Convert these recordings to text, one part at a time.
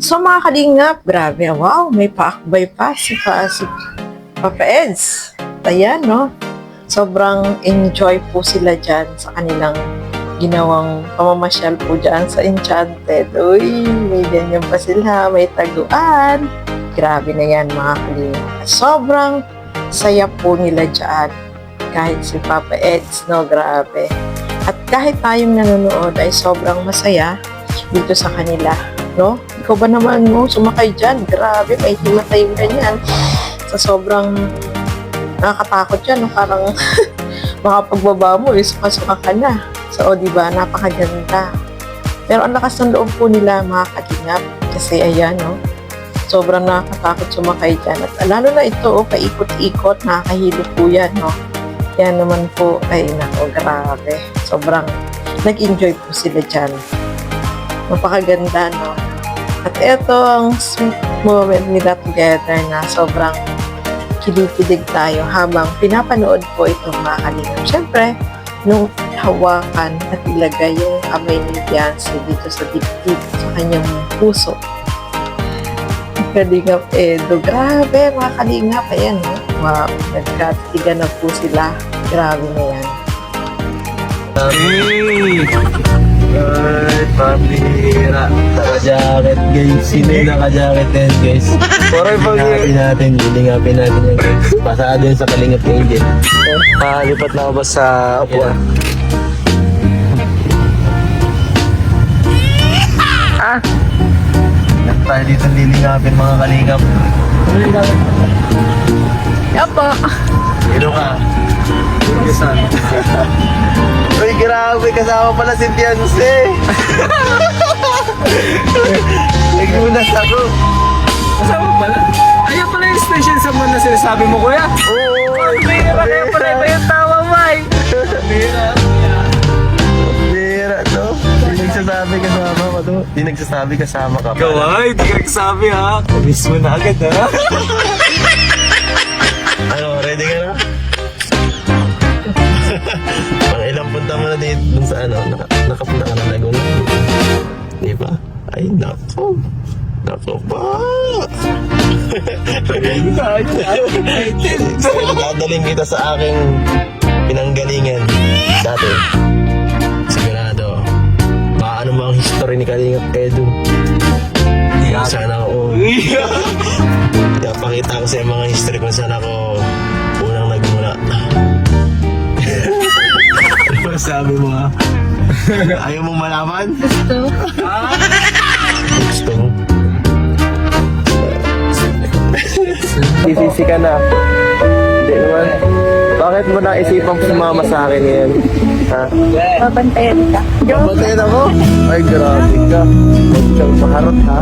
So mga kalingap, grabe, wow, may paakbay pa si Papa Eds. Ayan, no? Sobrang enjoy po sila dyan sa kanilang ginawang pamamasyal po dyan sa Enchanted. Uy, may ganyan pa sila, may taguan. Grabe na yan mga kalingap. Sobrang saya po nila dyan. Kahit si Papa Eds, no? Grabe. At kahit tayong nanonood ay sobrang masaya dito sa kanila, no? Ikaw ba naman mo sumakay dyan? Grabe, may himatay ganyan. Sa sobrang nakakatakot yan, no? Parang makapagbaba mo, suka-suka ka na. So, di ba, napakaganda. Pero ang lakas ng loob po nila, mga kalingap. Kasi ayan, no? Sobrang nakakatakot sumakay dyan. At lalo na ito, paikot-ikot, nakakahilo po yan, no? Yan naman po, ay nako, grabe. Sobrang nag-enjoy po sila dyan. Napakaganda, no? At ito ang sweet moment nila together na sobrang kinikilig tayo habang pinapanood po itong mga kalingap. Siyempre, nung hawakan at ilagay yung kamay ni Beyonce dito sa dibdib, sa kanyang puso. Kalingap Edo. Grabe, mga kalingap. Ayan, no? Wow, nagkatigan na po sila. Grabe na yan. Ay, pambira. Naka-jacket, guys. Sino yung naka-jacket yan, guys? Lilingapin natin yan, guys. Pasado yun sa Kalingap Angel. Lipat na ako ba sa upuan? Tayo dito lilingapin, mga Kalingap. Yapo! Sino ka? Saan? Uy, grabe, kasama pala si Beyonce. Naglunas ako. Kasama pala? Ayun pala yung special someone na sinasabi mo, kuya. Oo, Kaya pala iba yung tawa mo, ay. Bira, no? Di nagsasabi kasama ka, no? Di nagsasabi kasama ka. Ikaw ay, di ka nagsasabi, ha? Miss mo na agad, ha? Ano, ready ka na? Mga ilang punta mo na dito dun sa ano, nakapunta ka na Laguna. Di ba? Ay, nako. Nako ba? Dadaling kita sa aking pinanggalingan dati. Sigurado. Paano mo ang history ni Kalingap Edu? Sana ako. Pakita ko sa mga history kung saan ako unang nagmula. Ano sabi mo, ha? Ayaw mong malaman? Gusto mo? Sisisi ka na. Hindi naman. Bakit mo naisipang sumama sa akin ngayon? Ha? Babantayan ka. Babantayan ako? Ay, grabe ka. Huwag kang maharot, ha?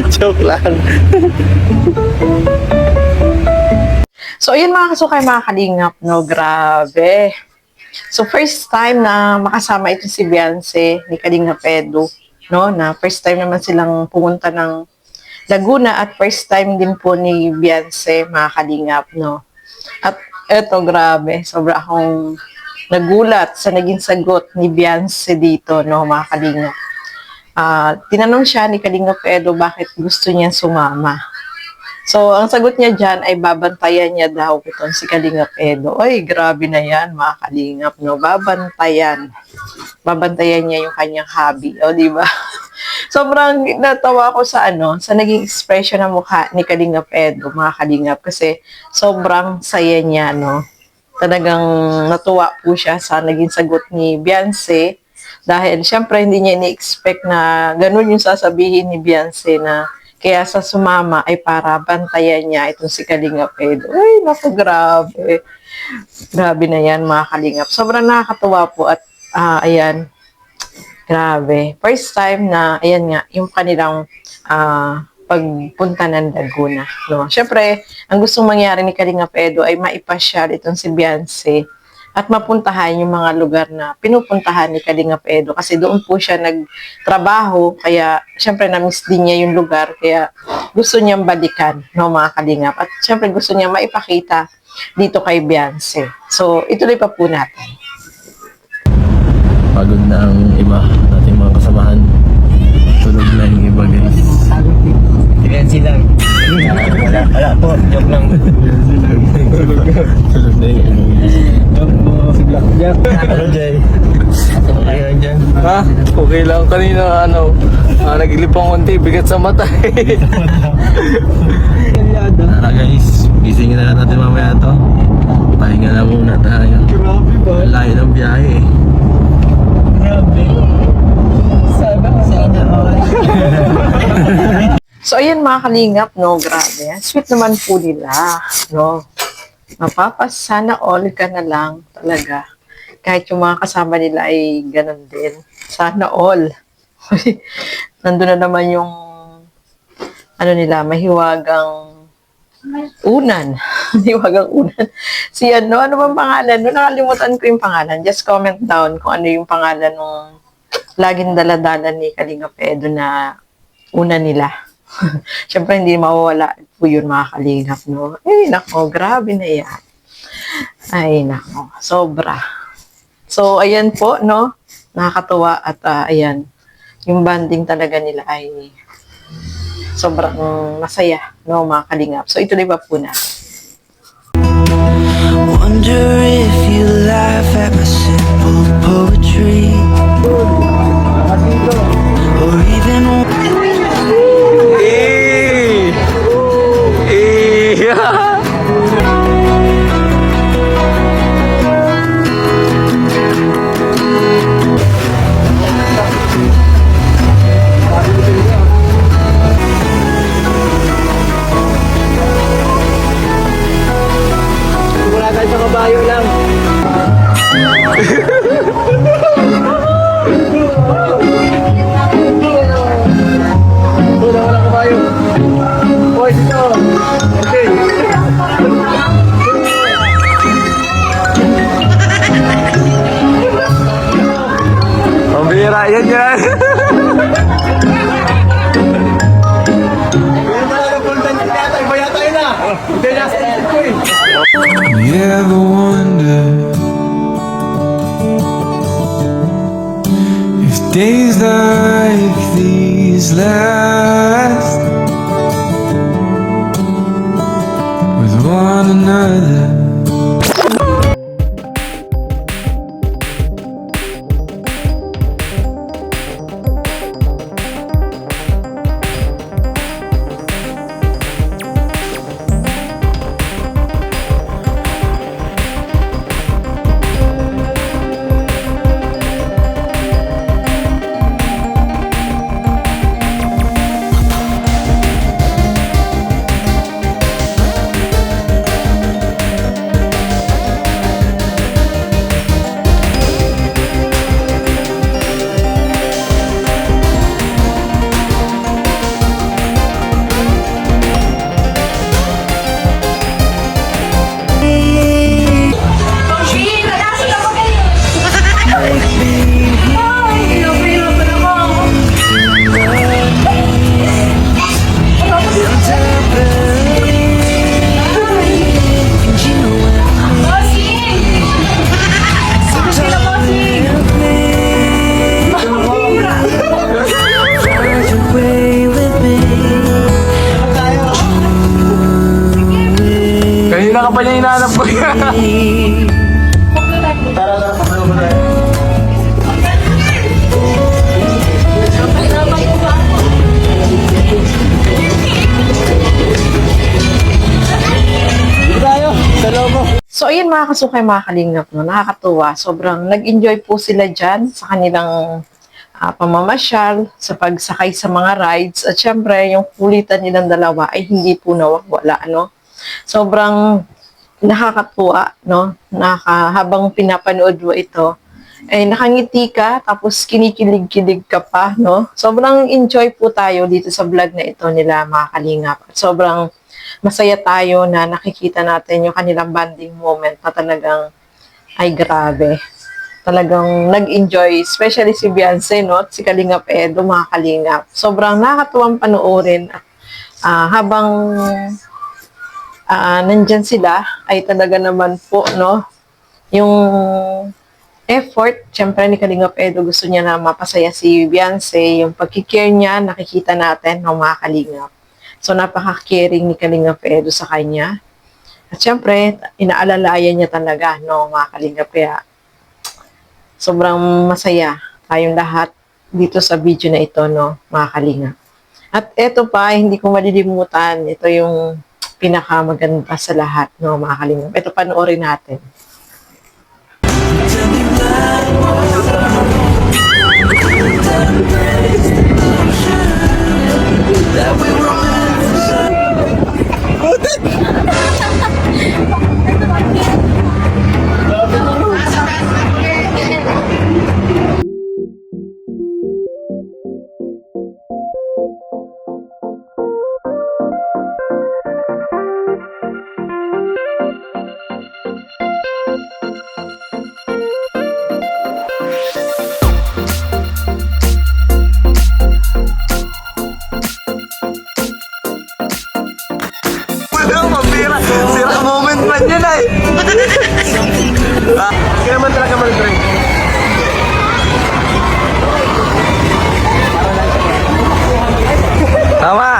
Joke lang. So, ayun mga kasukay, mga kalingap, no? Grabe. So, first time na makasama ito si Beyonce ni Kalingap Edu, no? Na first time naman silang pumunta ng Laguna at first time din po ni Beyonce, mga kalingap, no? At eto, grabe. Sobra akong nagulat sa naging sagot ni Beyonce dito, no, mga kalingap. Tinanong siya ni Kalingap Edu bakit gusto niya sumama. So, ang sagot niya dyan ay babantayan niya daw itong si Kalingap Edu. Ay, grabe na yan, mga kalingap, no? Babantayan. Babantayan niya yung kanyang hobby. O, di ba? Sobrang natawa ko sa sa naging expression ng mukha ni Kalingap Edu, mga kalingap, kasi sobrang saya niya, no? Talagang natuwa po siya sa naging sagot ni Beyonce dahil syempre hindi niya ini-expect na ganun yung sasabihin ni Beyonce na kaya sa sumama ay para bantayan niya itong si Kalingap Edu. Ay, naku, grabe. Grabe na yan, mga kalingap. Sobrang nakakatuwa po at ayan, grabe. First time na, ayan nga, yung kanilang pagpunta ng Laguna. No? Siyempre, ang gustong mangyari ni Kalingap Edu ay maipasyal itong si Beyonce at mapuntahan yung mga lugar na pinupuntahan ni Kalingap Edu kasi doon po siya nagtrabaho, kaya syempre na-miss din niya yung lugar, kaya gusto niyang balikan, no, mga kalingap. At syempre gusto niya maipakita dito kay Beyonce. So, ituloy pa po natin. Pagod na ang iba nating mga kasamahan. Tulog na yung iba. Easy lang. Wala po, joke lang. Tulog na yung Joke mo, si Blackjack. Ano, Jay? Okay lang dyan. Ha? Okay lang. Kanina nagilip ang konti. Bigat sa mata. Tara guys, gisingin na lang natin mamaya to. Pahinga na muna tayo. Grabe ba? Ang layo ng biyahe eh. Grabe. Sana all. So, ayan mga kalingap, no, grabe. Ang sweet naman po nila, no. Sana all ka na lang talaga. Kahit yung mga kasama nila ay ganun din. Sana all. Nandun na naman yung mahiwagang unan. Mahiwagang unan. Si ano bang pangalan? No, nakalimutan ko yung pangalan. Just comment down kung ano yung pangalan ng laging daladala ni Kalinga Pedro na una nila. Siyempre, hindi mawawala po yun mga kalingap, no? Ay, nako, grabe na yan. Ay, nako, sobra. So, ayan po, no? Nakakatuwa at ayan, yung banding talaga nila ay sobrang masaya, no, mga kalingap. So, ituloy pa po na. Wonder if you laugh at my simple poetry, or even Wala tayo sa kabayo lang. Wala kabayo. Hoy, dito. Okay. Pambira yan yan. you ever wonder if days like these last with one another? Kanina ka pa niya hinahanap ko yan. So, ayan mga kasukay, mga kalingap, no? Nakakatuwa. Sobrang nag-enjoy po sila dyan sa kanilang pamamasyal, sa pagsakay sa mga rides. At syempre, yung kulitan nilang dalawa ay hindi po nawawala, no? Sobrang nakakatuwa, no? Habang pinapanood mo ito, ay nakangiti ka, tapos kinikilig-kilig ka pa, no? Sobrang enjoy po tayo dito sa vlog na ito nila, mga kalingap. At sobrang masaya tayo na nakikita natin yung kanilang bonding moment na talagang ay grabe. Talagang nag-enjoy, especially si Beyonce, no? At si Kalinga Pedro, mga kalingap. Sobrang nakakatuwang panoorin. Habang nandyan sila, ay talaga naman po, no? Yung effort, syempre ni Kalinga Pedro, gusto niya na mapasaya si Beyonce. Yung pagkikare niya, nakikita natin, no, mga kalingap. So, napaka-caring ni Kalingap Edu sa kanya. At syempre, inaalalayan niya talaga, no, mga Kalingap. Kaya, sobrang masaya tayong lahat dito sa video na ito, no, mga Kalingap. At eto pa, hindi ko malilimutan, ito yung pinakamaganda sa lahat, no, mga Kalingap. Ito, panoorin natin. Sira moment man yun ay. Kaya naman talaga mag-drink. Tama.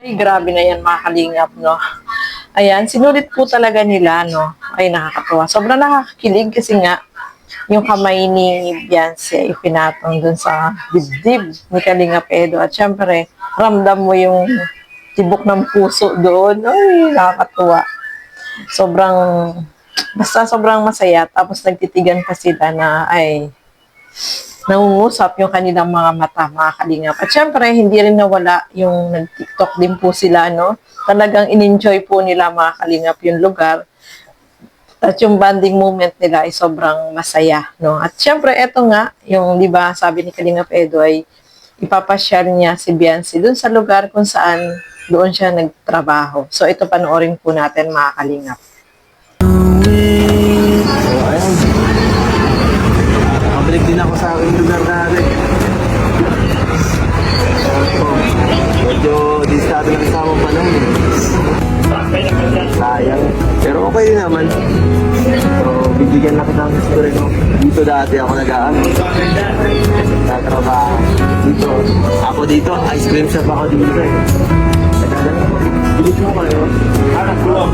Ay, grabe na yan mga Kalingap, no? Ayan, sinulit po talaga nila, no? Ay, nakakatuwa. Sobrang nakakakilig kasi nga, yung kamay ni Beyonce ipinatong dun sa dibdib ni Kalingap Edu. At syempre, ramdam mo yung tibok ng puso doon. Ay, nakakatuwa. Basta sobrang masaya. Tapos nagtitigan pa sila na, ay, nangungusap yung kanilang mga mata, mga Kalingap. At syempre, hindi rin nawala yung nag-TikTok din po sila, no? Talagang in-enjoy po nila, mga Kalingap, yung lugar. At yung bonding moment nila ay sobrang masaya, no? At syempre, eto nga, yung, di ba, sabi ni Kalingap Edu ay ipapasyal niya si Beyonce dun sa lugar kung saan doon siya nagtrabaho. So, ito panoorin po natin, mga Kalingap. Pabalik din ako sa aking lugar dati. Medyo distado lang sa among panahon. Sayang. Pero okay din naman. So, bibigyan lang kita ng history ko. Dito dati ako nag-aano. Nagtrabaho. Dito. Ako dito, ice cream shop ako dito eh. Bilis mo kayo. Anak ko.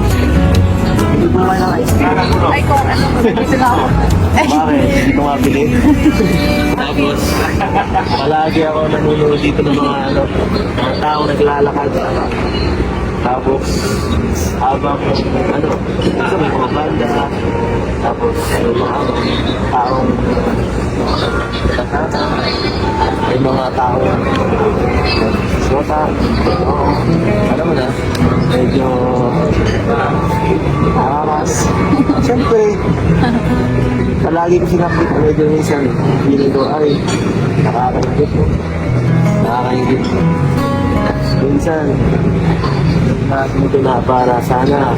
Hindi po naman ng ice cream. Ay, kung ano, dito na ako. Bakit? Hindi ko mabili. Tapos, palagi ako nanonood dito ng mga tao naglalakad. Tapos, habang minsan may mga banda. Tapos, may mga taong may mga taong sota. Alam mo na, medyo nakakas. Siyempre, palagi ko sinapit na medyo minsan feeling ko ay nakakaingit mo. Nakakaingit mo. Minsan, natin ito na para sana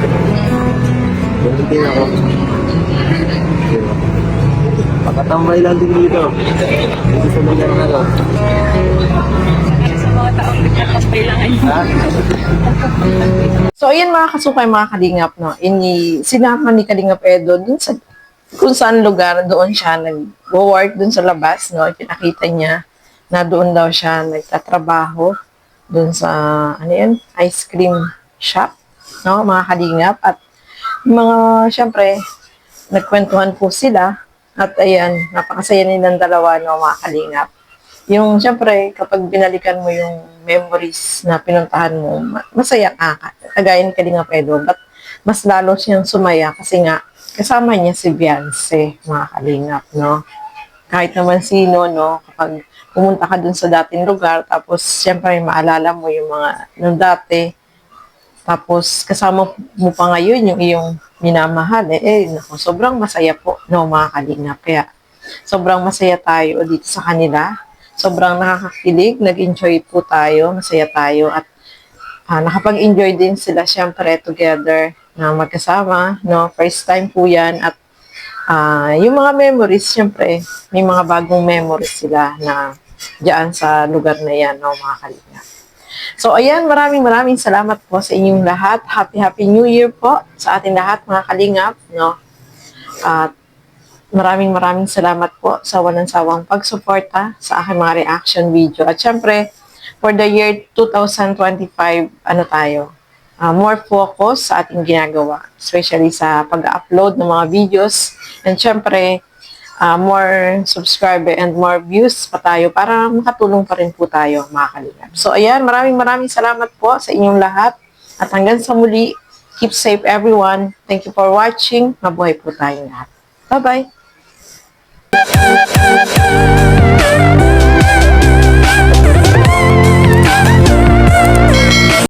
ganun din ako. Pagkatambay lang din dito. Dito sa lugar na to. Sa mga taong nagkakapay lang ay So, ayan mga kasukay, mga Kalingap, no? Sinama ni Kalingap Edu dun sa kung saan lugar doon siya nag-work dun sa labas, no? Pinakita niya na doon daw siya nagtatrabaho doon sa, ice cream shop, no? Mga Kalingap. At syempre, nagkwentuhan po sila. At ayan, napakasaya nilang dalawa, no, mga Kalingap. Yung, syempre, kapag binalikan mo yung memories na pinuntahan mo, masaya ka. Kagaya ni Kalingap Edu. But mas lalo siyang sumaya kasi nga, kasama niya si Beyonce, mga Kalingap, no? Kahit naman sino, no? Kapag pumunta ka dun sa dating lugar, tapos, syempre, maalala mo yung mga nung dati, tapos, kasama mo pa ngayon yung iyong minamahal, naku, sobrang masaya po, no, mga Kalingap. Kaya, sobrang masaya tayo dito sa kanila. Sobrang nakakakilig, nag-enjoy po tayo, masaya tayo, at nakapag-enjoy din sila, syempre, together, na magkasama, no, first time po yan, at yung mga memories, syempre, may mga bagong memories sila na diyan sa lugar na yan, no, mga Kalingap. So, ayan, maraming salamat po sa inyong lahat. Happy New Year po sa ating lahat, mga kalingap, no? At maraming salamat po sa walang sawang pagsuporta sa aking mga reaction video. At syempre, for the year 2025, more focus sa ating ginagawa, especially sa pag-upload ng mga videos. And syempre, more subscriber and more views pa tayo para makatulong pa rin po tayo, mga kalingap. So, ayan, maraming salamat po sa inyong lahat. At hanggang sa muli, keep safe everyone. Thank you for watching. Mabuhay po tayong lahat. Bye-bye!